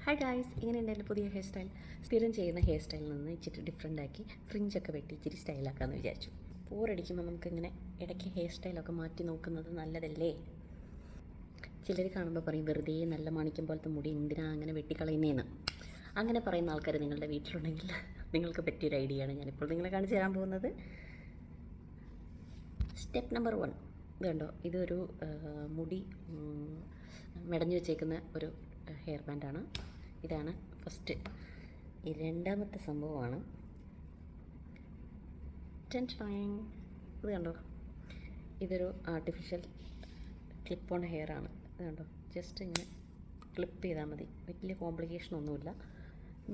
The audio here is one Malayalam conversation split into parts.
ഹായ് ഗായ്സ്, ഇങ്ങനെയുണ്ട് എൻ്റെ പുതിയ ഹെയർ സ്റ്റൈൽ. സ്ഥിരം ചെയ്യുന്ന ഹെയർ സ്റ്റൈലിൽ നിന്ന് ഇച്ചിരി ഡിഫറെൻ്റ് ആക്കി ഫ്രിഞ്ചൊക്കെ വെട്ടി ഇച്ചിരി സ്റ്റൈലാക്കാമെന്ന് വിചാരിച്ചു. പോരടിക്കുമ്പോൾ നമുക്കിങ്ങനെ ഇടയ്ക്ക് ഹെയർ സ്റ്റൈലൊക്കെ മാറ്റി നോക്കുന്നത് നല്ലതല്ലേ? ചിലർ കാണുമ്പോൾ പറയും, വെറുതെ നല്ല മാണിക്യം പോലത്തെ മുടി എന്തിനാ അങ്ങനെ വെട്ടിക്കളയുന്നതെന്ന്. അങ്ങനെ പറയുന്ന ആൾക്കാർ നിങ്ങളുടെ വീട്ടിലുണ്ടെങ്കിൽ നിങ്ങൾക്ക് പറ്റിയൊരു ഐഡിയ ആണ് ഞാനിപ്പോൾ നിങ്ങളെ കാണിച്ചു തരാൻ പോകുന്നത്. സ്റ്റെപ്പ് നമ്പർ 1 ഇത് കണ്ടോ, ഇതൊരു മുടി മെടഞ്ഞു വെച്ചേക്കുന്ന ഒരു ഹെയർ ബാൻഡാണ്. ഇതാണ് ഫസ്റ്റ്. ഈ രണ്ടാമത്തെ സംഭവമാണ് ഇത് കണ്ടോ, ഇതൊരു ആർട്ടിഫിഷ്യൽ ക്ലിപ്പ് ഓൺ ഹെയർ ആണ്. ഇത് കണ്ടോ, ജസ്റ്റ് ഇങ്ങനെ ക്ലിപ്പ് ചെയ്താൽ മതി, വലിയ കോംപ്ലിക്കേഷനൊന്നുമില്ല.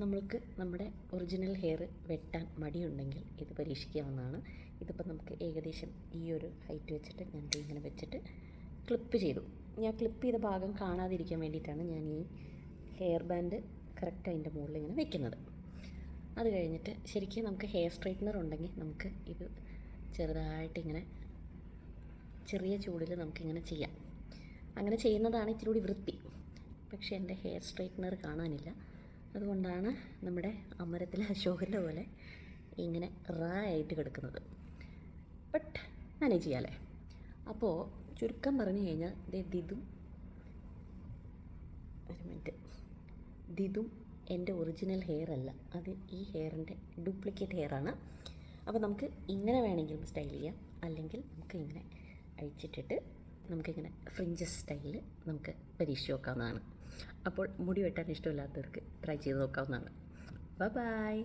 നമ്മൾക്ക് നമ്മുടെ ഒറിജിനൽ ഹെയർ വെട്ടാൻ മടിയുണ്ടെങ്കിൽ ഇത് പരീക്ഷിക്കാവുന്നതാണ്. ഇതിപ്പോൾ നമുക്ക് ഏകദേശം ഈ ഒരു ഹൈറ്റ് വെച്ചിട്ട് ഞാൻ ഇങ്ങനെ വെച്ചിട്ട് ക്ലിപ്പ് ചെയ്തു. ഞാൻ ക്ലിപ്പ് ചെയ്ത ഭാഗം കാണാതിരിക്കാൻ വേണ്ടിയിട്ടാണ് ഞാൻ ഈ ഹെയർ ബാൻഡ് കറക്റ്റ് അതിൻ്റെ മുകളിൽ ഇങ്ങനെ വെക്കുന്നത്. അത് കഴിഞ്ഞിട്ട് ശരിക്കും നമുക്ക് ഹെയർ സ്ട്രൈറ്റ്നർ ഉണ്ടെങ്കിൽ നമുക്ക് ഇത് ചെറുതായിട്ട് ഇങ്ങനെ ചെറിയ ചൂടിൽ നമുക്കിങ്ങനെ ചെയ്യാം. അങ്ങനെ ചെയ്യുന്നതാണ് ഇച്ചിരി കൂടി വൃത്തി. പക്ഷേ എൻ്റെ ഹെയർ സ്ട്രൈറ്റ്നർ കാണാനില്ല. അതുകൊണ്ടാണ് നമ്മുടെ അമരത്തിലെ അശോകൻ്റെ പോലെ ഇങ്ങനെ ആയിട്ട് കിടക്കുന്നത്. ബട്ട് മാനേജ് ചെയ്യാമല്ലേ? അപ്പോൾ ചുരുക്കം പറഞ്ഞു കഴിഞ്ഞാൽ ദിതും എൻ്റെ ഒറിജിനൽ ഹെയർ അല്ല, അത് ഈ ഹെയറിൻ്റെ ഡ്യൂപ്ലിക്കേറ്റ് ഹെയറാണ്. അപ്പോൾ നമുക്ക് ഇങ്ങനെ വേണമെങ്കിലും സ്റ്റൈൽ ചെയ്യാം, അല്ലെങ്കിൽ നമുക്ക് ഇങ്ങനെ അഴിച്ചിട്ടിട്ട് നമുക്കിങ്ങനെ ഫ്രിഞ്ചസ് സ്റ്റൈലിൽ നമുക്ക് പരീക്ഷിച്ച് നോക്കാവുന്നതാണ്. അപ്പോൾ മുടി വെട്ടാൻ ഇഷ്ടമില്ലാത്തവർക്ക് ട്രൈ ചെയ്ത് നോക്കാവുന്നതാണ്. ബൈ.